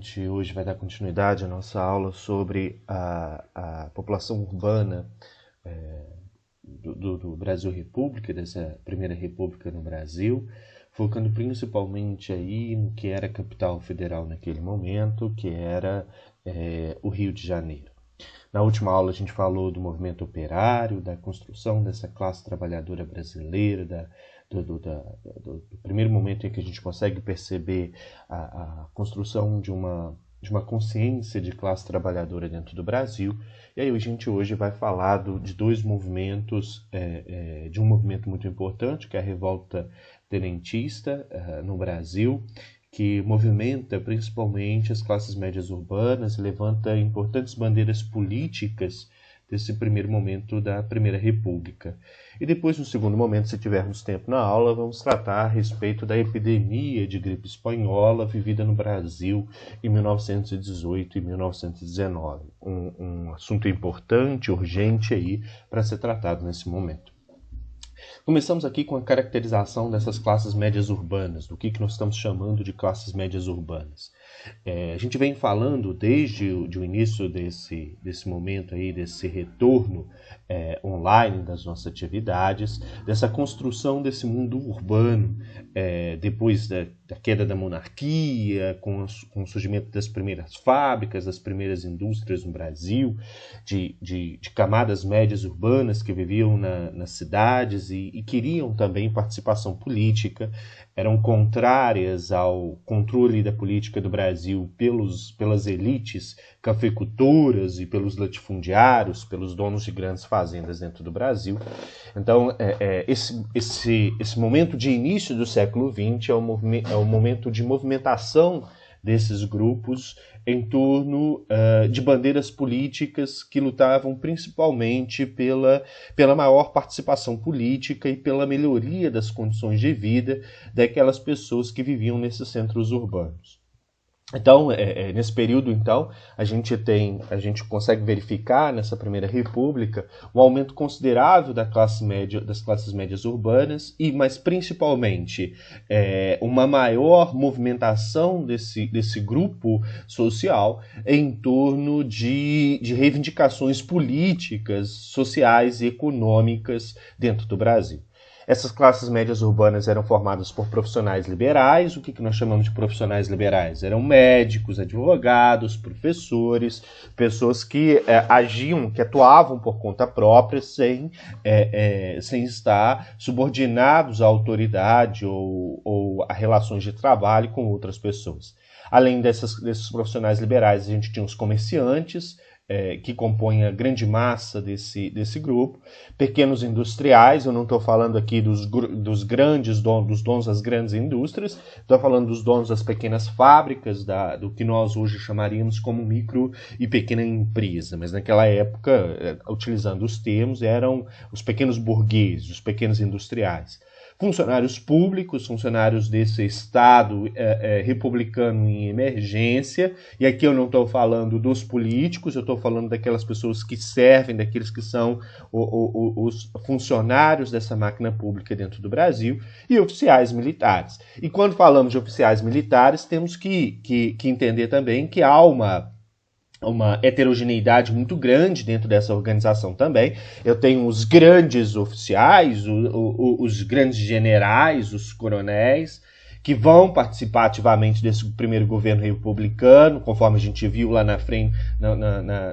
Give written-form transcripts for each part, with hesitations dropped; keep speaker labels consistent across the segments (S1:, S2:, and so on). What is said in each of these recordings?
S1: gente hoje vai dar continuidade à nossa aula sobre a população urbana do Brasil República, dessa primeira república no Brasil, focando principalmente aí no que era a capital federal naquele momento, que era o Rio de Janeiro. Na última aula a gente falou do movimento operário, da construção dessa classe trabalhadora brasileira, do primeiro momento em que a gente consegue perceber a construção de uma consciência de classe trabalhadora dentro do Brasil. E aí a gente hoje vai falar de dois movimentos, de um movimento muito importante, que é a revolta tenentista no Brasil, que movimenta principalmente as classes médias urbanas e levanta importantes bandeiras políticas desse primeiro momento da Primeira República. E depois, no segundo momento, se tivermos tempo na aula, vamos tratar a respeito da epidemia de gripe espanhola vivida no Brasil em 1918 e 1919. Um assunto importante, urgente aí para ser tratado nesse momento. Começamos aqui com a caracterização dessas classes médias urbanas, do que nós estamos chamando de classes médias urbanas. A gente vem falando desde o início desse momento aí, desse retorno online das nossas atividades, dessa construção desse mundo urbano, depois da queda da monarquia, com o surgimento das primeiras fábricas, das primeiras indústrias no Brasil, de camadas médias urbanas que viviam nas cidades e queriam também participação política, eram contrárias ao controle da política do Brasil pelas elites cafeicultoras e pelos latifundiários, pelos donos de grandes fazendas dentro do Brasil. Então, esse momento de início do século XX é um momento de movimentação desses grupos em torno de bandeiras políticas que lutavam principalmente pela maior participação política e pela melhoria das condições de vida daquelas pessoas que viviam nesses centros urbanos. Então, nesse período, a gente consegue verificar nessa Primeira República um aumento considerável das classes médias urbanas mas principalmente uma maior movimentação desse grupo social em torno de reivindicações políticas, sociais e econômicas dentro do Brasil. Essas classes médias urbanas eram formadas por profissionais liberais. O que nós chamamos de profissionais liberais? Eram médicos, advogados, professores, pessoas que que atuavam por conta própria sem estar subordinados à autoridade ou a relações de trabalho com outras pessoas. Além desses profissionais liberais, a gente tinha os comerciantes, que compõem a grande massa desse grupo, pequenos industriais. Eu não estou falando aqui dos grandes donos, dos donos das grandes indústrias, estou falando dos donos das pequenas fábricas, do que nós hoje chamaríamos como micro e pequena empresa, mas naquela época, utilizando os termos, eram os pequenos burgueses, os pequenos industriais. Funcionários públicos, funcionários desse Estado republicano em emergência, e aqui eu não estou falando dos políticos, eu estou falando daquelas pessoas que servem, daqueles que são os funcionários dessa máquina pública dentro do Brasil, e oficiais militares. E quando falamos de oficiais militares, temos que entender também que há uma heterogeneidade muito grande dentro dessa organização também. Eu tenho os grandes oficiais, os grandes generais, os coronéis, que vão participar ativamente desse primeiro governo republicano, conforme a gente viu lá na frente,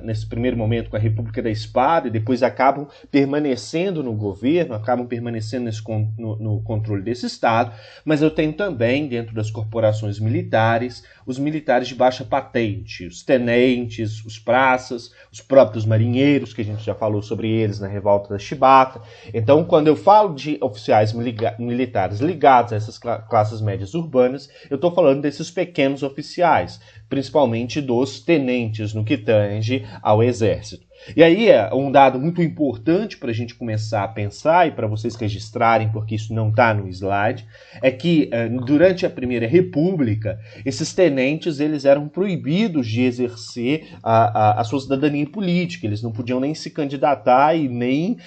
S1: nesse primeiro momento com a República da Espada, e depois acabam permanecendo no governo, acabam permanecendo no controle desse Estado. Mas eu tenho também, dentro das corporações militares, os militares de baixa patente, os tenentes, os praças, os próprios marinheiros, que a gente já falou sobre eles na Revolta da Chibata. Então, quando eu falo de oficiais militares ligados a essas classes médias urbanas, eu estou falando desses pequenos oficiais, principalmente dos tenentes no que tange ao exército. E aí, um dado muito importante para a gente começar a pensar e para vocês registrarem, porque isso não está no slide, é que durante a Primeira República, esses tenentes eles eram proibidos de exercer a sua cidadania política. Eles não podiam nem se candidatar e nem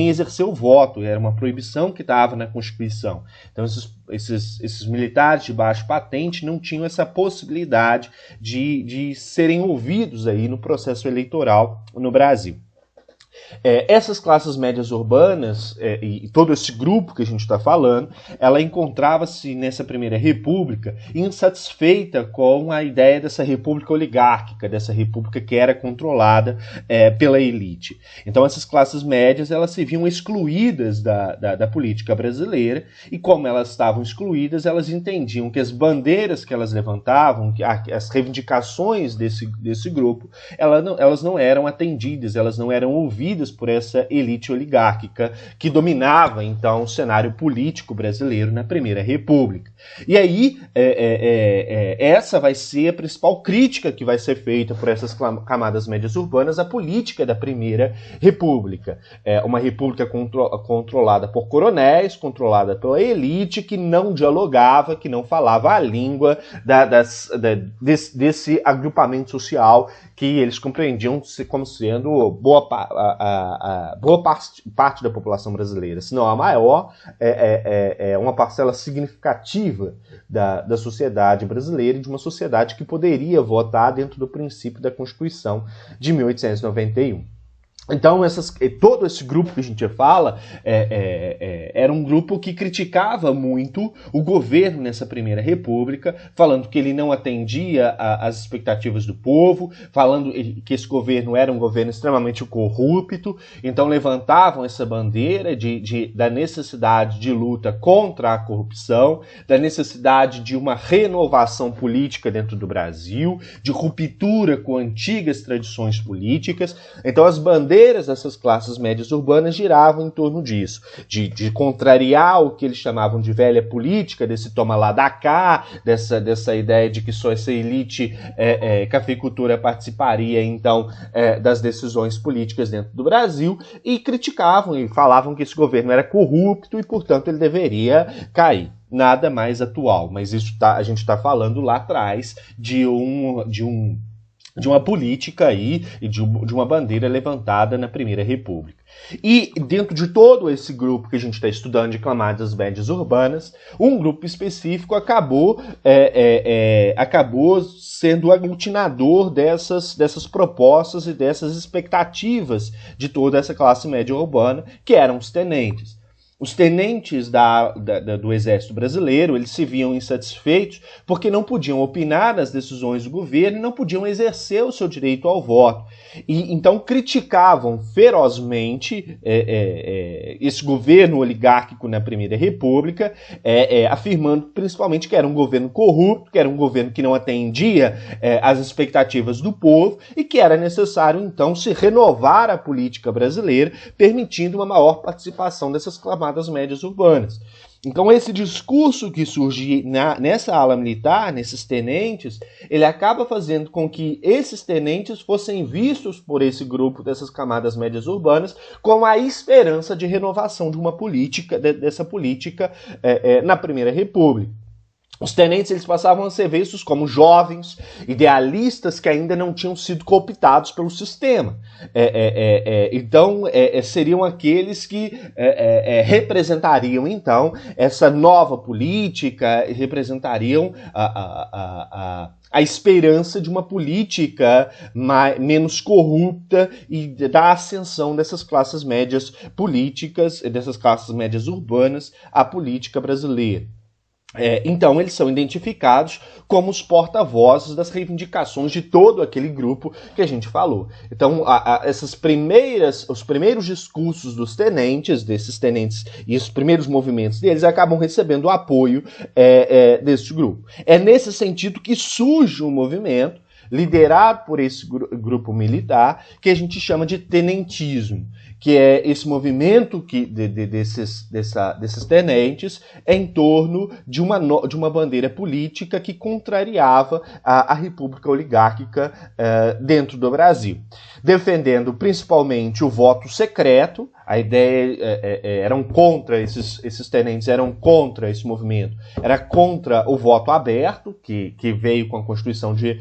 S1: exercer o voto. Era uma proibição que estava na Constituição. Então, esses militares de baixo patente não tinham essa possibilidade de serem ouvidos aí no processo eleitoral no Brasil. Essas classes médias urbanas e todo esse grupo que a gente está falando, ela encontrava-se nessa Primeira República insatisfeita com a ideia dessa república oligárquica, dessa república que era controlada pela elite. Então essas classes médias elas se viam excluídas da política brasileira e como elas estavam excluídas, elas entendiam que as bandeiras que elas levantavam, que as reivindicações desse grupo, elas não eram atendidas, elas não eram ouvidas por essa elite oligárquica que dominava, então, o cenário político brasileiro na Primeira República. E aí, essa vai ser a principal crítica que vai ser feita por essas camadas médias urbanas à política da Primeira República. Uma república controlada por coronéis, controlada pela elite, que não dialogava, que não falava a língua desse agrupamento social que eles compreendiam como sendo boa parte da população brasileira, se não a maior, uma parcela significativa da sociedade brasileira e de uma sociedade que poderia votar dentro do princípio da Constituição de 1891. Então, todo esse grupo que a gente fala era um grupo que criticava muito o governo nessa Primeira República, falando que ele não atendia às expectativas do povo, falando que esse governo era um governo extremamente corrupto, então levantavam essa bandeira da necessidade de luta contra a corrupção, da necessidade de uma renovação política dentro do Brasil, de ruptura com antigas tradições políticas. Então, as bandeiras dessas classes médias urbanas giravam em torno disso, de contrariar o que eles chamavam de velha política, desse toma lá da cá, dessa ideia de que só essa elite cafeicultura participaria, então, das decisões políticas dentro do Brasil, e criticavam e falavam que esse governo era corrupto e, portanto, ele deveria cair. Nada mais atual, mas a gente está falando lá atrás de uma política aí e de uma bandeira levantada na Primeira República. E dentro de todo esse grupo que a gente está estudando de camadas médias urbanas, um grupo específico acabou sendo aglutinador dessas propostas e dessas expectativas de toda essa classe média urbana, que eram os tenentes. Os tenentes do Exército Brasileiro, eles se viam insatisfeitos porque não podiam opinar nas decisões do governo e não podiam exercer o seu direito ao voto. E então criticavam ferozmente esse governo oligárquico na Primeira República, afirmando principalmente que era um governo corrupto, que era um governo que não atendia às expectativas do povo e que era necessário, então, se renovar a política brasileira, permitindo uma maior participação dessas camadas médias urbanas. Então esse discurso que surge nessa ala militar, nesses tenentes, ele acaba fazendo com que esses tenentes fossem vistos por esse grupo dessas camadas médias urbanas com a esperança de renovação de uma política, dessa política na Primeira República. Os tenentes eles passavam a ser vistos como jovens, idealistas que ainda não tinham sido cooptados pelo sistema. Então, seriam aqueles que representariam, então, essa nova política, representariam a esperança de uma política menos corrupta e da ascensão dessas classes médias políticas, dessas classes médias urbanas à política brasileira. Então, eles são identificados como os porta-vozes das reivindicações de todo aquele grupo que a gente falou. Então, os primeiros discursos desses tenentes e os primeiros movimentos deles acabam recebendo o apoio desse grupo. É nesse sentido que surge um movimento liderado por esse grupo militar que a gente chama de tenentismo, que é esse movimento desses tenentes em torno de uma bandeira política que contrariava a república oligárquica dentro do Brasil, defendendo principalmente o voto secreto. A ideia eram contra esses tenentes, eram contra esse movimento, era contra o voto aberto, que veio com a Constituição de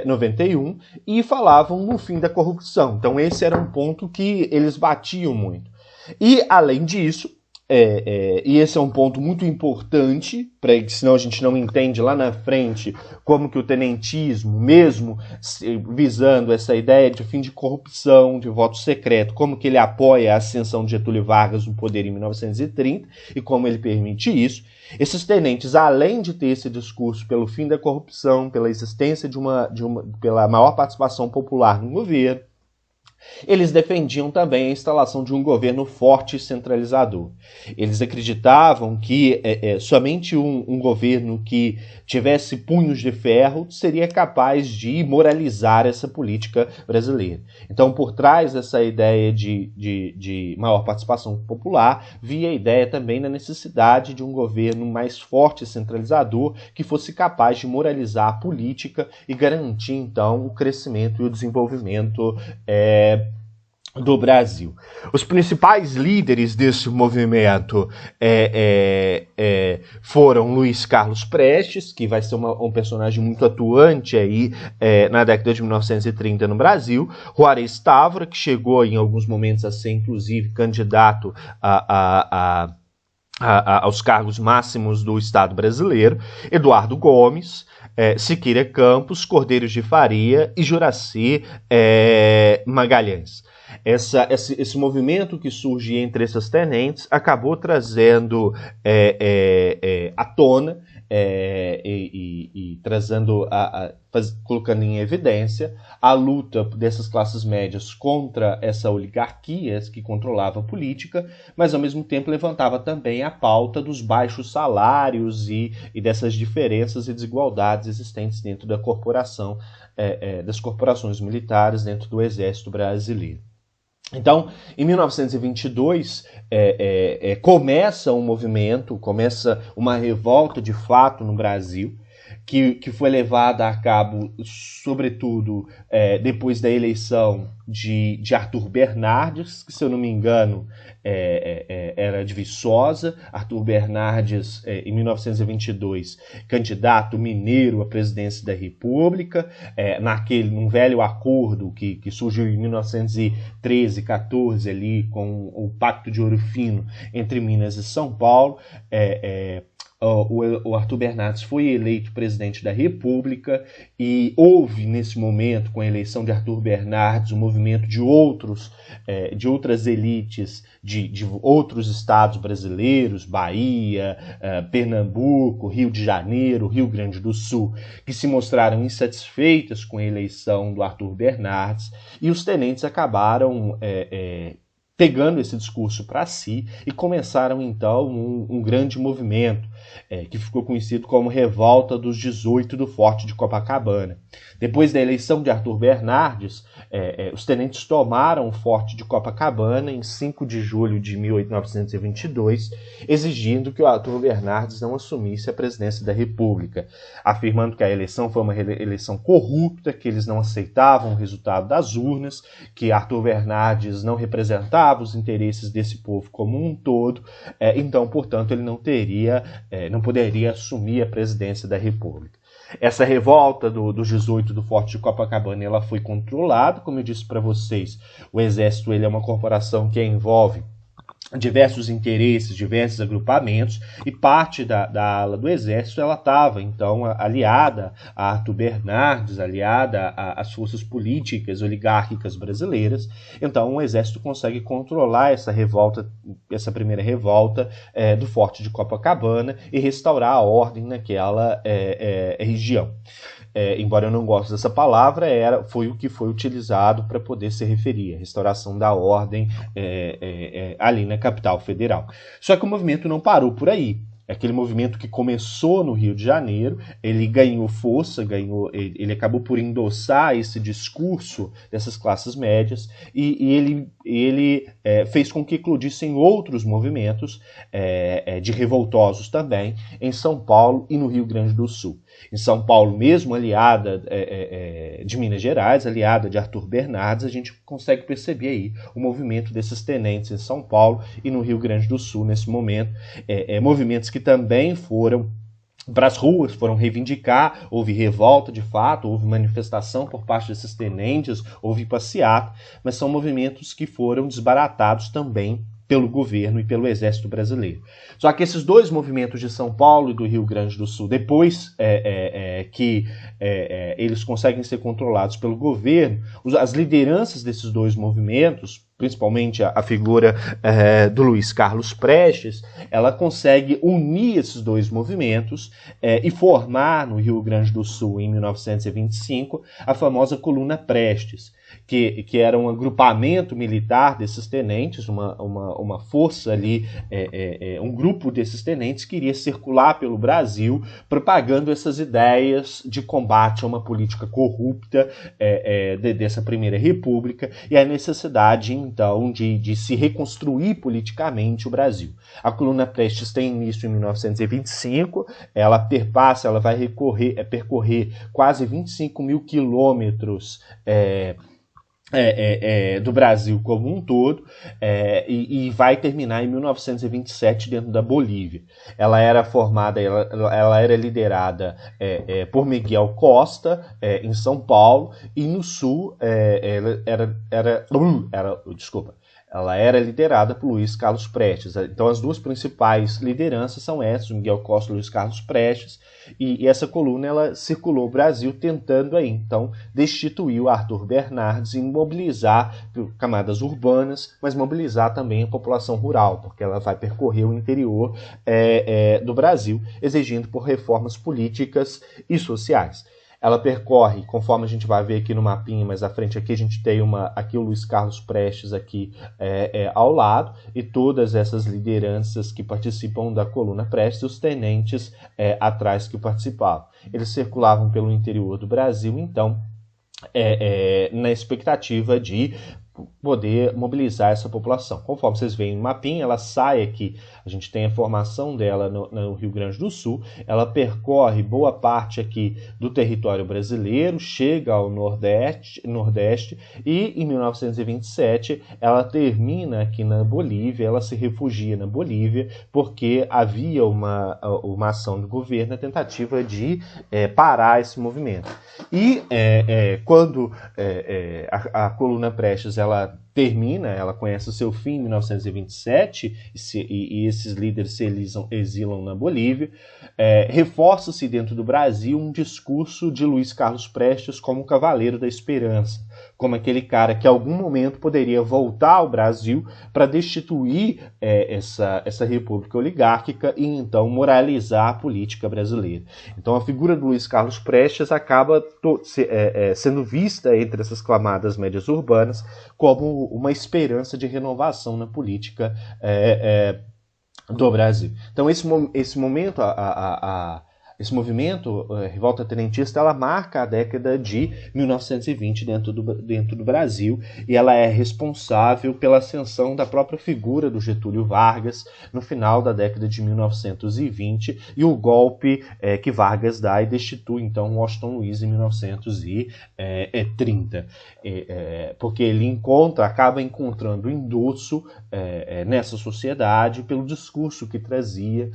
S1: 91, e falavam no fim da corrupção. Então esse era um ponto que eles batiam muito. E, além disso, E esse é um ponto muito importante, senão a gente não entende lá na frente como que o tenentismo, mesmo visando essa ideia de fim de corrupção, de voto secreto, como que ele apoia a ascensão de Getúlio Vargas no poder em 1930 e como ele permite isso. Esses tenentes, além de ter esse discurso pelo fim da corrupção, pela existência pela maior participação popular no governo, eles defendiam também a instalação de um governo forte e centralizador. Eles acreditavam que somente um governo que tivesse punhos de ferro seria capaz de moralizar essa política brasileira. Então, por trás dessa ideia de maior participação popular, via a ideia também da necessidade de um governo mais forte e centralizador que fosse capaz de moralizar a política e garantir, então, o crescimento e o desenvolvimento do Brasil. Os principais líderes desse movimento foram Luiz Carlos Prestes, que vai ser um personagem muito atuante aí na década de 1930 no Brasil, Juarez Távora, que chegou em alguns momentos a ser inclusive candidato aos cargos máximos do Estado brasileiro, Eduardo Gomes, Siqueira Campos, Cordeiros de Faria e Juraci Magalhães. Esse movimento que surge entre esses tenentes acabou trazendo à tona e trazendo colocando em evidência a luta dessas classes médias contra essa oligarquia que controlava a política, mas ao mesmo tempo levantava também a pauta dos baixos salários e dessas diferenças e desigualdades existentes dentro da corporação, das corporações militares dentro do Exército Brasileiro. Então, em 1922, começa um movimento, começa uma revolta de fato no Brasil, que foi levada a cabo, sobretudo, depois da eleição de Arthur Bernardes, que, se eu não me engano, era de Viçosa. Arthur Bernardes, em 1922, candidato mineiro à presidência da República, num velho acordo que surgiu em 1913, 14, ali, com o Pacto de Ouro Fino entre Minas e São Paulo. O Arthur Bernardes foi eleito presidente da República e houve, nesse momento, com a eleição de Arthur Bernardes, um movimento de outras elites de outros estados brasileiros, Bahia, Pernambuco, Rio de Janeiro, Rio Grande do Sul, que se mostraram insatisfeitas com a eleição do Arthur Bernardes, e os tenentes acabaram pegando esse discurso para si e começaram, então, um grande movimento que ficou conhecido como Revolta dos 18 do Forte de Copacabana. Depois da eleição de Arthur Bernardes, os tenentes tomaram o Forte de Copacabana em 5 de julho de 1922, exigindo que o Arthur Bernardes não assumisse a presidência da República, afirmando que a eleição foi uma eleição corrupta, que eles não aceitavam o resultado das urnas, que Arthur Bernardes não representava os interesses desse povo como um todo, então, portanto, ele não poderia assumir a presidência da República. Essa revolta dos 18 do Forte de Copacabana, ela foi controlada, como eu disse para vocês. O Exército, ele é uma corporação que envolve diversos interesses, diversos agrupamentos, e parte da ala do Exército ela estava, então, aliada a Arthur Bernardes, aliada às forças políticas oligárquicas brasileiras. Então, o Exército consegue controlar essa revolta, essa primeira revolta do Forte de Copacabana e restaurar a ordem naquela região. Embora eu não goste dessa palavra, foi o que foi utilizado para poder se referir à restauração da ordem ali na capital federal. Só que o movimento não parou por aí. Aquele movimento que começou no Rio de Janeiro, ele ganhou força, ele acabou por endossar esse discurso dessas classes médias e ele fez com que eclodissem outros movimentos de revoltosos também em São Paulo e no Rio Grande do Sul. Em São Paulo, mesmo aliada de Minas Gerais, aliada de Arthur Bernardes, a gente consegue perceber aí o movimento desses tenentes em São Paulo e no Rio Grande do Sul nesse momento, movimentos que também foram para as ruas, foram reivindicar, houve revolta de fato, houve manifestação por parte desses tenentes, houve passeata, mas são movimentos que foram desbaratados também pelo governo e pelo exército brasileiro. Só que esses dois movimentos de São Paulo e do Rio Grande do Sul, depois que eles conseguem ser controlados pelo governo, as lideranças desses dois movimentos, principalmente a figura do Luiz Carlos Prestes, ela consegue unir esses dois movimentos e formar no Rio Grande do Sul, em 1925, a famosa Coluna Prestes, que era um agrupamento militar desses tenentes, uma força ali, um grupo desses tenentes que iria circular pelo Brasil propagando essas ideias de combate a uma política corrupta dessa Primeira República e a necessidade, então, de se reconstruir politicamente o Brasil. A Coluna Prestes tem início em 1925, ela vai percorrer quase 25 mil quilômetros do Brasil como um todo, e vai terminar em 1927 dentro da Bolívia. Ela era formada, ela era liderada por Miguel Costa, em São Paulo, e no Sul ela era liderada por Luiz Carlos Prestes. Então as duas principais lideranças são essas, Miguel Costa e Luiz Carlos Prestes, e essa coluna ela circulou o Brasil tentando aí, então, destituir o Arthur Bernardes e mobilizar camadas urbanas, mas mobilizar também a população rural, porque ela vai percorrer o interior do Brasil, exigindo por reformas políticas e sociais. Ela percorre, conforme a gente vai ver aqui no mapinha, mais à frente aqui a gente tem aqui o Luiz Carlos Prestes aqui ao lado, e todas essas lideranças que participam da Coluna Prestes, os tenentes atrás que participavam. Eles circulavam pelo interior do Brasil, então, na expectativa de poder mobilizar essa população. Conforme vocês veem no mapinha, ela sai aqui, a gente tem a formação dela no Rio Grande do Sul, ela percorre boa parte aqui do território brasileiro, chega ao Nordeste e em 1927 ela termina aqui na Bolívia, ela se refugia na Bolívia porque havia uma ação do governo na tentativa de parar esse movimento. E quando a Coluna Prestes ela termina, ela conhece o seu fim em 1927 e esses líderes se exilam na Bolívia, reforça-se dentro do Brasil um discurso de Luiz Carlos Prestes como o Cavaleiro da Esperança, como aquele cara que em algum momento poderia voltar ao Brasil para destituir essa república oligárquica e então moralizar a política brasileira. Então a figura do Luiz Carlos Prestes acaba sendo vista entre essas camadas médias urbanas como uma esperança de renovação na política do Brasil. Então esse momento, esse movimento, Revolta Tenentista, ela marca a década de 1920 dentro do Brasil, e ela é responsável pela ascensão da própria figura do Getúlio Vargas no final da década de 1920 e o golpe que Vargas dá e destitui então Washington Luiz em 1930, porque ele acaba encontrando endosso nessa sociedade pelo discurso que trazia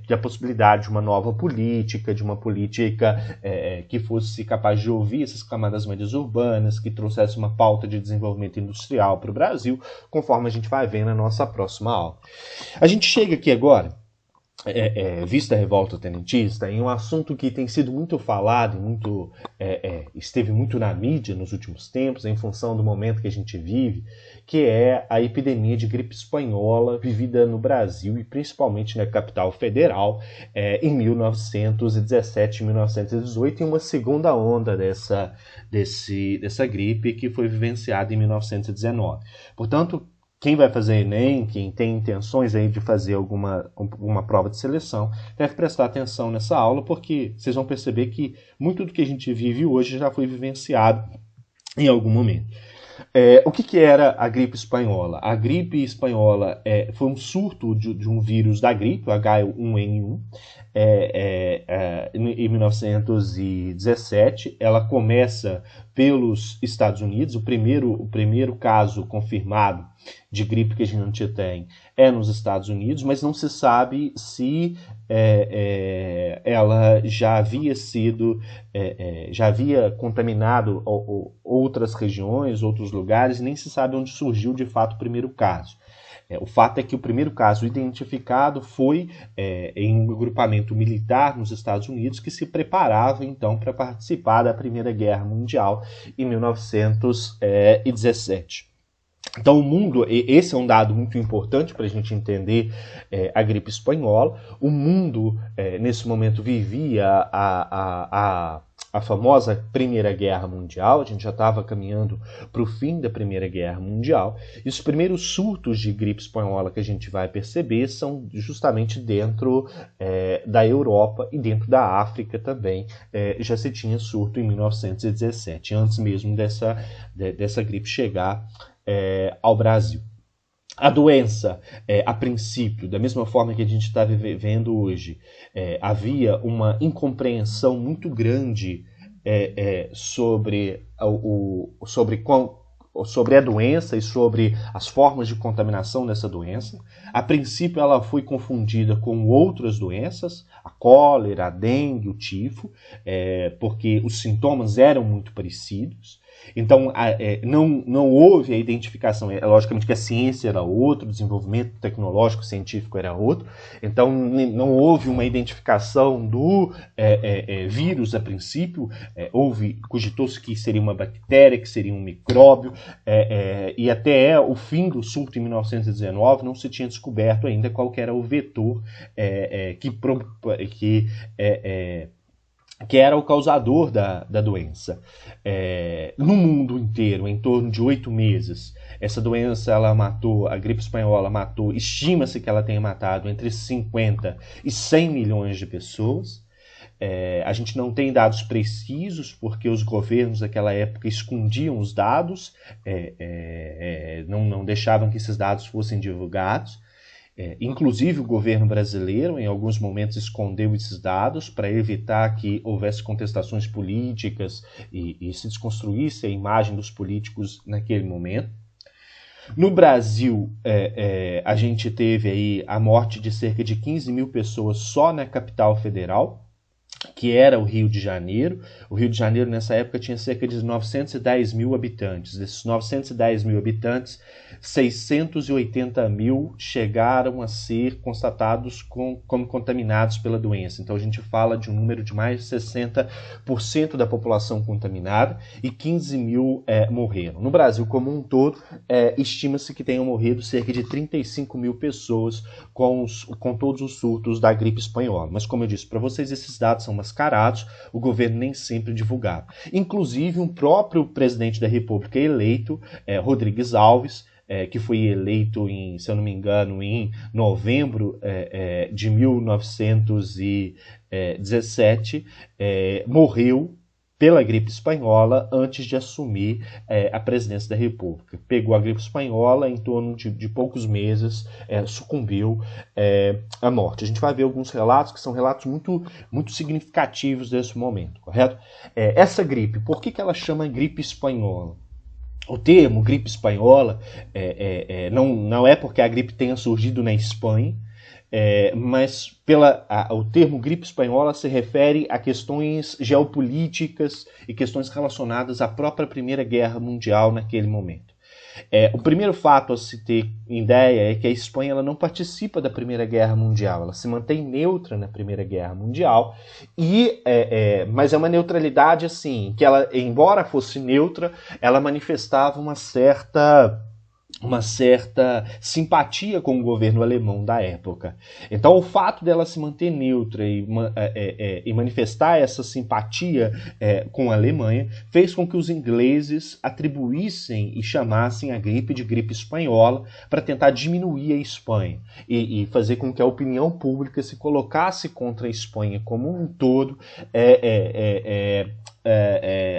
S1: da possibilidade de uma nova política, de uma política que fosse capaz de ouvir essas camadas médias urbanas, que trouxesse uma pauta de desenvolvimento industrial para o Brasil, conforme a gente vai ver na nossa próxima aula. A gente chega aqui agora, vista a Revolta Tenentista, em um assunto que tem sido muito falado e esteve muito na mídia nos últimos tempos, em função do momento que a gente vive, que é a epidemia de gripe espanhola vivida no Brasil e principalmente na capital federal em 1917 e 1918, e uma segunda onda dessa gripe que foi vivenciada em 1919. Portanto, quem vai fazer Enem, quem tem intenções aí de fazer alguma prova de seleção, deve prestar atenção nessa aula, porque vocês vão perceber que muito do que a gente vive hoje já foi vivenciado em algum momento. O que era a gripe espanhola? A gripe espanhola foi um surto de um vírus da gripe, o H1N1, em 1917. Ela começa pelos Estados Unidos. O primeiro caso confirmado de gripe que a gente tem é nos Estados Unidos, mas não se sabe se ela já havia contaminado outras regiões, outros lugares, nem se sabe onde surgiu de fato o primeiro caso. O fato é que o primeiro caso identificado foi em um agrupamento militar nos Estados Unidos que se preparava então para participar da Primeira Guerra Mundial em 1917. Então o mundo, esse é um dado muito importante para a gente entender a gripe espanhola. O mundo nesse momento vivia a famosa Primeira Guerra Mundial. A gente já estava caminhando para o fim da Primeira Guerra Mundial, e os primeiros surtos de gripe espanhola que a gente vai perceber são justamente dentro da Europa e dentro da África também. Já se tinha surto em 1917, antes mesmo dessa gripe chegar ao Brasil. A doença, a princípio, da mesma forma que a gente está vivendo hoje, havia uma incompreensão muito grande sobre a doença e sobre as formas de contaminação dessa doença. A princípio, ela foi confundida com outras doenças, a cólera, a dengue, o tifo, porque os sintomas eram muito parecidos. Então, não houve a identificação. Logicamente que a ciência era outra, o desenvolvimento tecnológico, científico era outro. Então, não houve uma identificação do vírus a princípio. Cogitou-se que seria uma bactéria, que seria um micróbio. E até o fim do surto em 1919 não se tinha descoberto ainda qual que era o vetor que era o causador da doença. No mundo inteiro, em torno de 8 meses, essa doença, a gripe espanhola matou, estima-se que ela tenha matado entre 50 e 100 milhões de pessoas. A gente não tem dados precisos, porque os governos daquela época escondiam os dados, não deixavam que esses dados fossem divulgados. Inclusive o governo brasileiro, em alguns momentos, escondeu esses dados para evitar que houvesse contestações políticas e se desconstruísse a imagem dos políticos naquele momento. No Brasil, a gente teve aí a morte de cerca de 15 mil pessoas só na capital federal, que era o Rio de Janeiro. O Rio de Janeiro, nessa época, tinha cerca de 910 mil habitantes. Desses 910 mil habitantes, 680 mil chegaram a ser constatados como contaminados pela doença. Então, a gente fala de um número de mais de 60% da população contaminada, e 15 mil morreram. No Brasil como um todo, estima-se que tenham morrido cerca de 35 mil pessoas com todos os surtos da gripe espanhola. Mas, como eu disse para vocês, esses dados são mascarados, o governo nem sempre divulgava. Inclusive, um próprio presidente da República eleito, Rodrigues Alves, que foi eleito, se eu não me engano, em novembro de 1917, morreu pela gripe espanhola antes de assumir a presidência da República. Pegou a gripe espanhola, em torno de poucos meses, sucumbiu à morte. A gente vai ver alguns relatos que são relatos muito, muito significativos desse momento, correto? Essa gripe, por que ela chama gripe espanhola? O termo gripe espanhola não é porque a gripe tenha surgido na Espanha, mas o termo gripe espanhola se refere a questões geopolíticas e questões relacionadas à própria Primeira Guerra Mundial naquele momento. O primeiro fato a se ter ideia é que a Espanha ela não participa da Primeira Guerra Mundial, ela se mantém neutra na Primeira Guerra Mundial, mas é uma neutralidade assim, que ela, embora fosse neutra, ela manifestava uma certa simpatia com o governo alemão da época. Então, o fato dela se manter neutra e manifestar essa simpatia com a Alemanha fez com que os ingleses atribuíssem e chamassem a gripe de gripe espanhola para tentar diminuir a Espanha e fazer com que a opinião pública se colocasse contra a Espanha como um todo,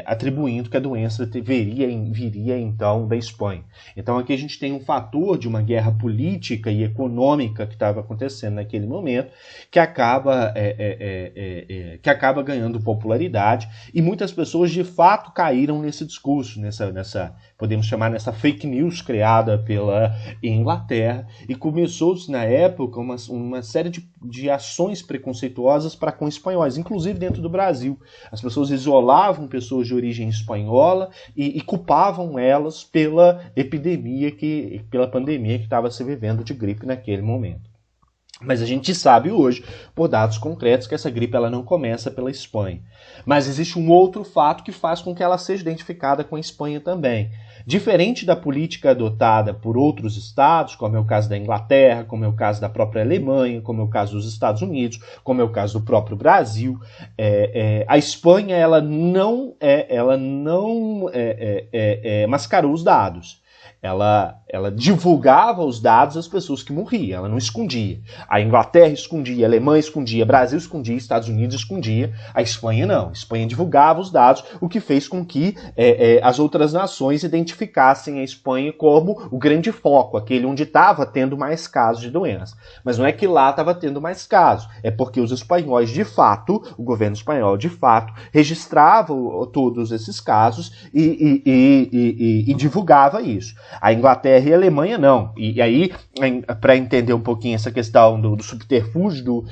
S1: atribuindo que a doença viria então da Espanha. Então aqui a gente tem um fator de uma guerra política e econômica que estava acontecendo naquele momento, que acaba ganhando popularidade, e muitas pessoas de fato caíram nesse discurso, podemos chamar nessa fake news criada pela Inglaterra, e começou-se na época uma série de ações preconceituosas para com espanhóis, inclusive dentro do Brasil. As pessoas isolavam pessoas de origem espanhola e culpavam elas pela epidemia, pela pandemia que estava se vivendo de gripe naquele momento. Mas a gente sabe hoje, por dados concretos, que essa gripe ela não começa pela Espanha. Mas existe um outro fato que faz com que ela seja identificada com a Espanha também. Diferente da política adotada por outros estados, como é o caso da Inglaterra, como é o caso da própria Alemanha, como é o caso dos Estados Unidos, como é o caso do próprio Brasil, a Espanha ela não mascarou os dados. Ela divulgava os dados às pessoas que morriam, ela não escondia. A Inglaterra escondia, a Alemanha escondia, o Brasil escondia, Estados Unidos escondia, a Espanha não. A Espanha divulgava os dados, o que fez com que as outras nações identificassem a Espanha como o grande foco, aquele onde estava tendo mais casos de doença. Mas não é que lá estava tendo mais casos, é porque os espanhóis, de fato, o governo espanhol, de fato, registrava todos esses casos e divulgava isso. A Inglaterra e a Alemanha não. E aí, para entender um pouquinho essa questão do subterfúgio,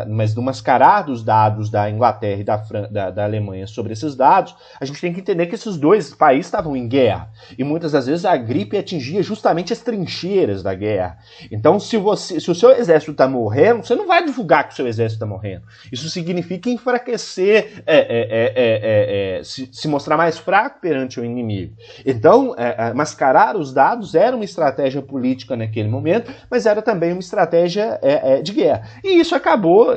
S1: mas do mascarar dos dados da Inglaterra e da Alemanha sobre esses dados, a gente tem que entender que esses dois países estavam em guerra. E muitas das vezes a gripe atingia justamente as trincheiras da guerra. Então, se o seu exército está morrendo, você não vai divulgar que o seu exército está morrendo. Isso significa enfraquecer, se mostrar mais fraco perante o inimigo. Então, mascarar os dados era uma estratégia política naquele momento, mas era também uma estratégia de guerra. E isso acabou,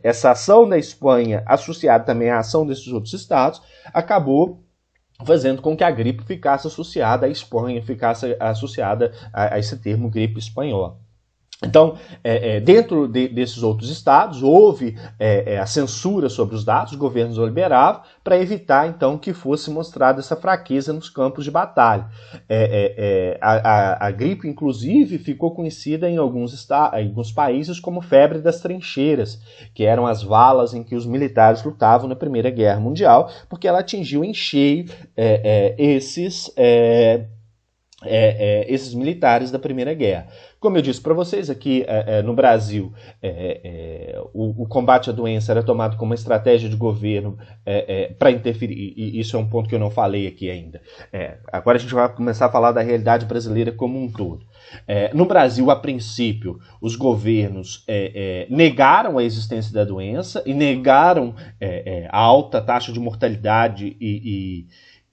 S1: essa ação da Espanha, associada também à ação desses outros estados, acabou fazendo com que a gripe ficasse associada à Espanha, ficasse associada a esse termo gripe espanhola. Então, dentro desses outros estados, houve a censura sobre os dados, os governos liberavam, para evitar, então, que fosse mostrada essa fraqueza nos campos de batalha. A gripe, inclusive, ficou conhecida em alguns países como febre das trincheiras, que eram as valas em que os militares lutavam na Primeira Guerra Mundial, porque ela atingiu em cheio esses militares da Primeira Guerra. Como eu disse para vocês, aqui no Brasil, o combate à doença era tomado como uma estratégia de governo para interferir, e isso é um ponto que eu não falei aqui ainda. Agora a gente vai começar a falar da realidade brasileira como um todo. No Brasil, a princípio, os governos negaram a existência da doença e negaram a alta taxa de mortalidade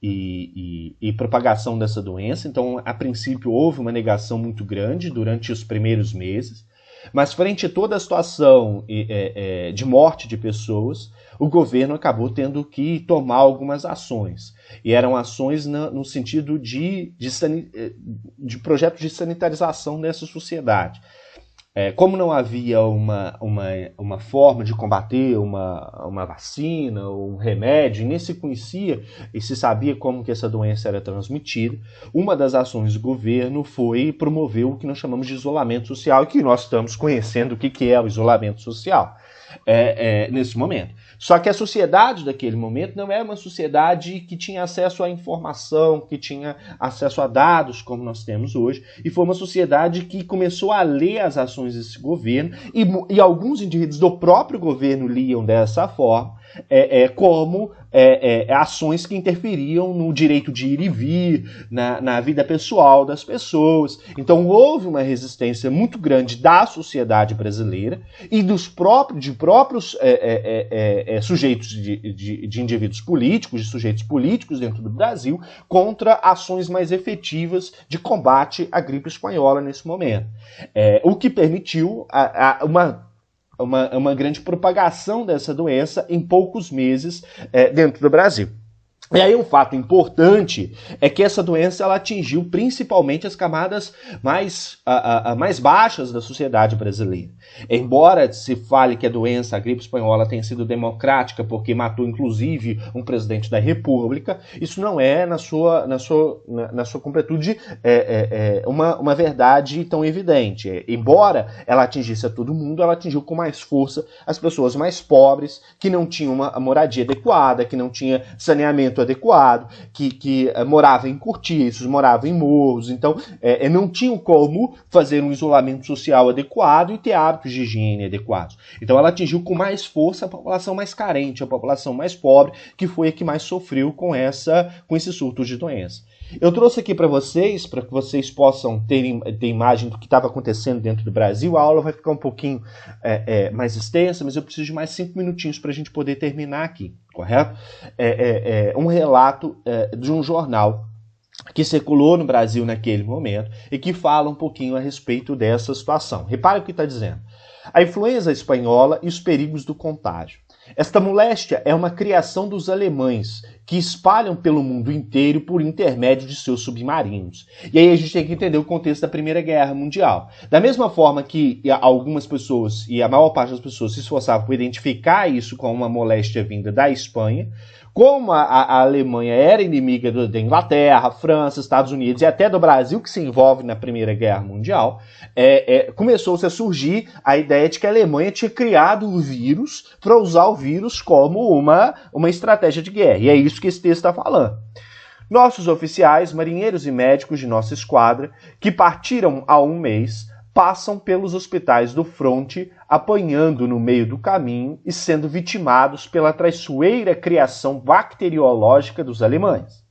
S1: e propagação dessa doença. Então, a princípio, houve uma negação muito grande durante os primeiros meses, mas frente a toda a situação de morte de pessoas, o governo acabou tendo que tomar algumas ações. E eram ações no sentido de projetos de sanitarização dessa sociedade. Como não havia uma forma de combater, uma vacina ou um remédio, nem se conhecia e se sabia como que essa doença era transmitida, uma das ações do governo foi promover o que nós chamamos de isolamento social, e que nós estamos conhecendo o que é o isolamento social nesse momento. Só que a sociedade daquele momento não era uma sociedade que tinha acesso à informação, que tinha acesso a dados como nós temos hoje, e foi uma sociedade que começou a ler as ações desse governo, e alguns indivíduos do próprio governo liam dessa forma, como ações que interferiam no direito de ir e vir, na vida pessoal das pessoas. Então houve uma resistência muito grande da sociedade brasileira e de próprios sujeitos de indivíduos políticos, de sujeitos políticos dentro do Brasil, contra ações mais efetivas de combate à gripe espanhola nesse momento. O que permitiu uma grande propagação dessa doença em poucos meses dentro do Brasil. E aí um fato importante é que essa doença ela atingiu principalmente as camadas mais baixas da sociedade brasileira. Embora se fale que a gripe espanhola, tenha sido democrática porque matou inclusive um presidente da República, isso não é na sua completude uma verdade tão evidente. Embora ela atingisse a todo mundo, ela atingiu com mais força as pessoas mais pobres, que não tinham uma moradia adequada, que não tinha saneamento saneamento adequado, que morava em cortiços, morava em morros, então não tinham como fazer um isolamento social adequado e ter hábitos de higiene adequados. Então ela atingiu com mais força a população mais carente, a população mais pobre, que foi a que mais sofreu com esse surto de doença. Eu trouxe aqui para que vocês possam ter imagem do que estava acontecendo dentro do Brasil. A aula vai ficar um pouquinho mais extensa, mas eu preciso de mais 5 minutinhos para a gente poder terminar aqui, correto? Um relato de um jornal que circulou no Brasil naquele momento e que fala um pouquinho a respeito dessa situação. Repare o que está dizendo. A influenza espanhola e os perigos do contágio. Esta moléstia é uma criação dos alemães, que espalham pelo mundo inteiro por intermédio de seus submarinos. E aí a gente tem que entender o contexto da Primeira Guerra Mundial. Da mesma forma que algumas pessoas, e a maior parte das pessoas, se esforçavam por identificar isso como uma moléstia vinda da Espanha, como a Alemanha era inimiga da Inglaterra, França, Estados Unidos e até do Brasil, que se envolve na Primeira Guerra Mundial, começou-se a surgir a ideia de que a Alemanha tinha criado o vírus para usar o vírus como uma estratégia de guerra. E é isso que esse texto está falando. Nossos oficiais, marinheiros e médicos de nossa esquadra, que partiram há um mês, passam pelos hospitais do fronte, apanhando no meio do caminho e sendo vitimados pela traiçoeira criação bacteriológica dos alemães.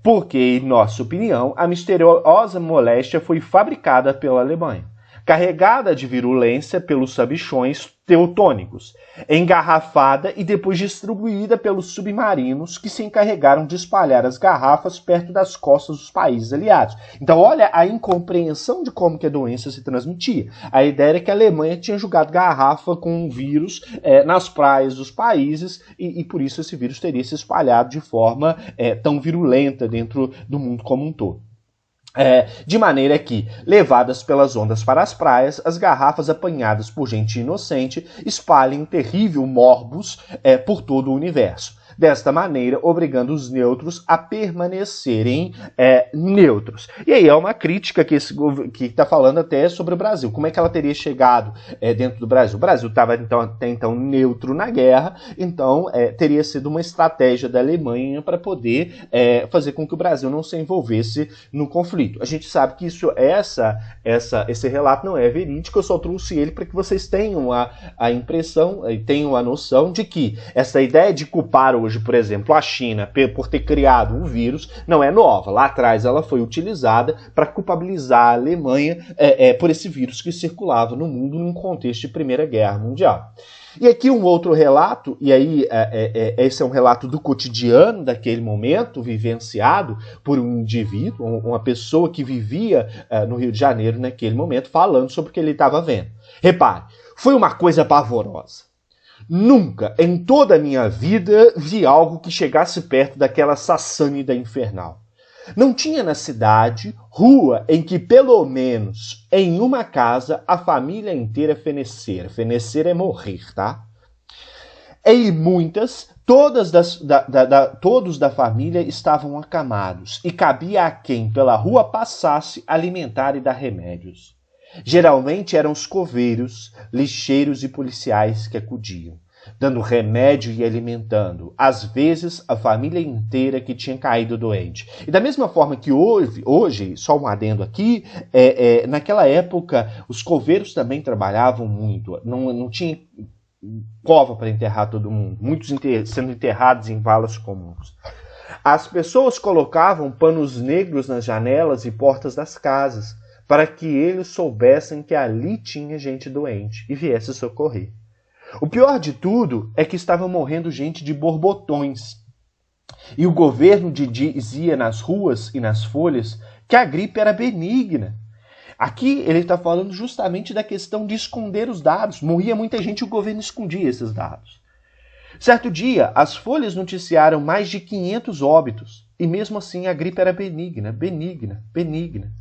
S1: Porque, em nossa opinião, a misteriosa moléstia foi fabricada pela Alemanha, carregada de virulência pelos sabichões teutônicos, engarrafada e depois distribuída pelos submarinos que se encarregaram de espalhar as garrafas perto das costas dos países aliados. Então, olha a incompreensão de como que a doença se transmitia. A ideia era que a Alemanha tinha jogado garrafa com um vírus nas praias dos países e por isso esse vírus teria se espalhado de forma tão virulenta dentro do mundo como um todo. De maneira que, levadas pelas ondas para as praias, as garrafas apanhadas por gente inocente espalhem um terrível morbus por todo o universo. Desta maneira, obrigando os neutros a permanecerem neutros. E aí é uma crítica que está falando até sobre o Brasil. Como é que ela teria chegado dentro do Brasil? O Brasil estava até então neutro na guerra, então teria sido uma estratégia da Alemanha para poder fazer com que o Brasil não se envolvesse no conflito. A gente sabe que esse relato não é verídico, eu só trouxe ele para que vocês tenham a impressão e tenham a noção de que essa ideia de culpar hoje, por exemplo, a China por ter criado um vírus, não é nova. Lá atrás ela foi utilizada para culpabilizar a Alemanha por esse vírus que circulava no mundo num contexto de Primeira Guerra Mundial. E aqui um outro relato, e aí esse é um relato do cotidiano daquele momento, vivenciado por um indivíduo, uma pessoa que vivia no Rio de Janeiro naquele momento, falando sobre o que ele estava vendo. Repare, foi uma coisa pavorosa. Nunca, em toda a minha vida, vi algo que chegasse perto daquela sassânida infernal. Não tinha na cidade rua em que, pelo menos, em uma casa, a família inteira fenecera. Fenecer é morrer, tá? Em muitas, todos da família estavam acamados, e cabia a quem pela rua passasse alimentar e dar remédios. Geralmente eram os coveiros, lixeiros e policiais que acudiam, dando remédio e alimentando, às vezes, a família inteira que tinha caído doente. E da mesma forma que hoje, só um adendo aqui, naquela época os coveiros também trabalhavam muito, não tinha cova para enterrar todo mundo, muitos sendo enterrados em valas comuns. As pessoas colocavam panos negros nas janelas e portas das casas, para que eles soubessem que ali tinha gente doente e viesse socorrer. O pior de tudo é que estava morrendo gente de borbotões. E o governo dizia nas ruas e nas folhas que a gripe era benigna. Aqui ele está falando justamente da questão de esconder os dados. Morria muita gente e o governo escondia esses dados. Certo dia, as folhas noticiaram mais de 500 óbitos. E mesmo assim a gripe era benigna, benigna, benigna.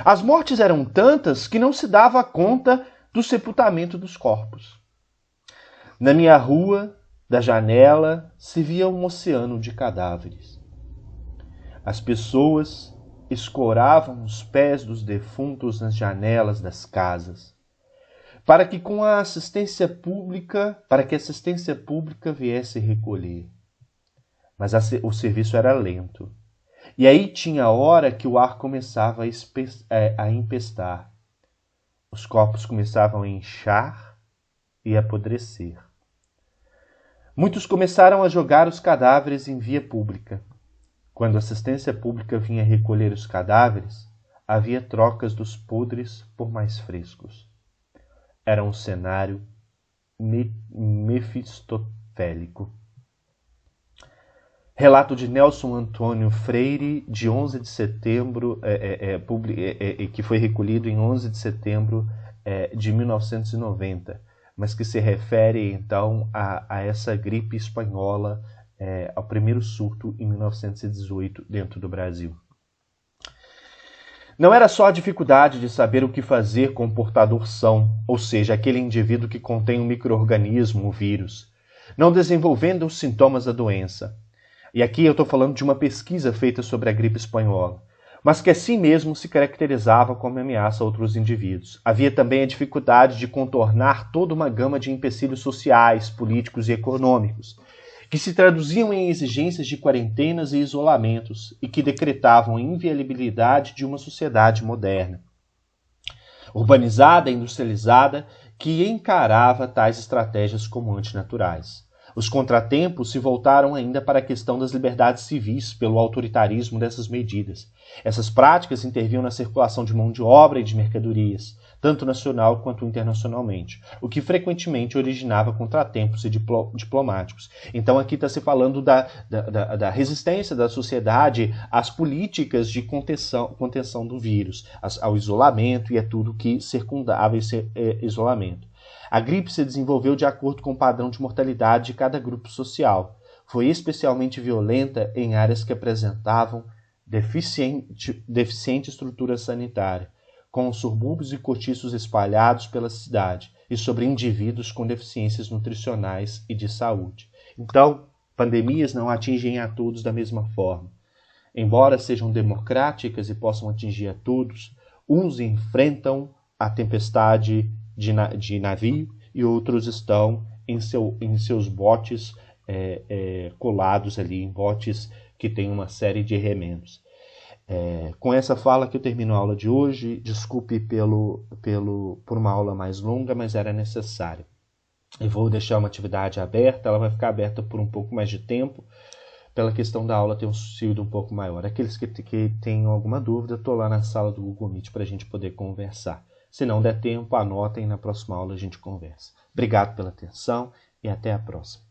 S1: As mortes eram tantas que não se dava conta do sepultamento dos corpos. Na minha rua, da janela, se via um oceano de cadáveres. As pessoas escoravam os pés dos defuntos nas janelas das casas, para que a assistência pública viesse recolher. mas o serviço era lento. E aí tinha hora que o ar começava a empestar. Os copos começavam a inchar e apodrecer. Muitos começaram a jogar os cadáveres em via pública. Quando a assistência pública vinha recolher os cadáveres, havia trocas dos podres por mais frescos. Era um cenário mefistotélico. Relato de Nelson Antônio Freire, de 11 de setembro, que foi recolhido em 11 de setembro de 1990, mas que se refere, então, a essa gripe espanhola, ao primeiro surto em 1918 dentro do Brasil. Não era só a dificuldade de saber o que fazer com o portador são, ou seja, aquele indivíduo que contém um micro-organismo, o vírus, não desenvolvendo os sintomas da doença. E aqui eu estou falando de uma pesquisa feita sobre a gripe espanhola, mas que assim mesmo se caracterizava como ameaça a outros indivíduos. Havia também a dificuldade de contornar toda uma gama de empecilhos sociais, políticos e econômicos, que se traduziam em exigências de quarentenas e isolamentos e que decretavam a inviabilidade de uma sociedade moderna, urbanizada e industrializada, que encarava tais estratégias como antinaturais. Os contratempos se voltaram ainda para a questão das liberdades civis pelo autoritarismo dessas medidas. Essas práticas intervinham na circulação de mão de obra e de mercadorias, tanto nacional quanto internacionalmente, o que frequentemente originava contratempos diplomáticos. Então aqui está se falando da resistência da sociedade às políticas de contenção do vírus, ao isolamento e a tudo que circundava esse isolamento. A gripe se desenvolveu de acordo com o padrão de mortalidade de cada grupo social. Foi especialmente violenta em áreas que apresentavam deficiente estrutura sanitária, com os subúrbios e cortiços espalhados pela cidade e sobre indivíduos com deficiências nutricionais e de saúde. Então, pandemias não atingem a todos da mesma forma. Embora sejam democráticas e possam atingir a todos, uns enfrentam a tempestade de navio e outros estão em seus botes colados ali, em botes que têm uma série de remendos. Com essa fala que eu termino a aula de hoje. Desculpe por uma aula mais longa, mas era necessário. Eu vou deixar uma atividade aberta, ela vai ficar aberta por um pouco mais de tempo, pela questão da aula ter sido um pouco maior. Aqueles que tenham alguma dúvida, estou lá na sala do Google Meet para a gente poder conversar. Se não der tempo, anotem, na próxima aula a gente conversa. Obrigado pela atenção e até a próxima.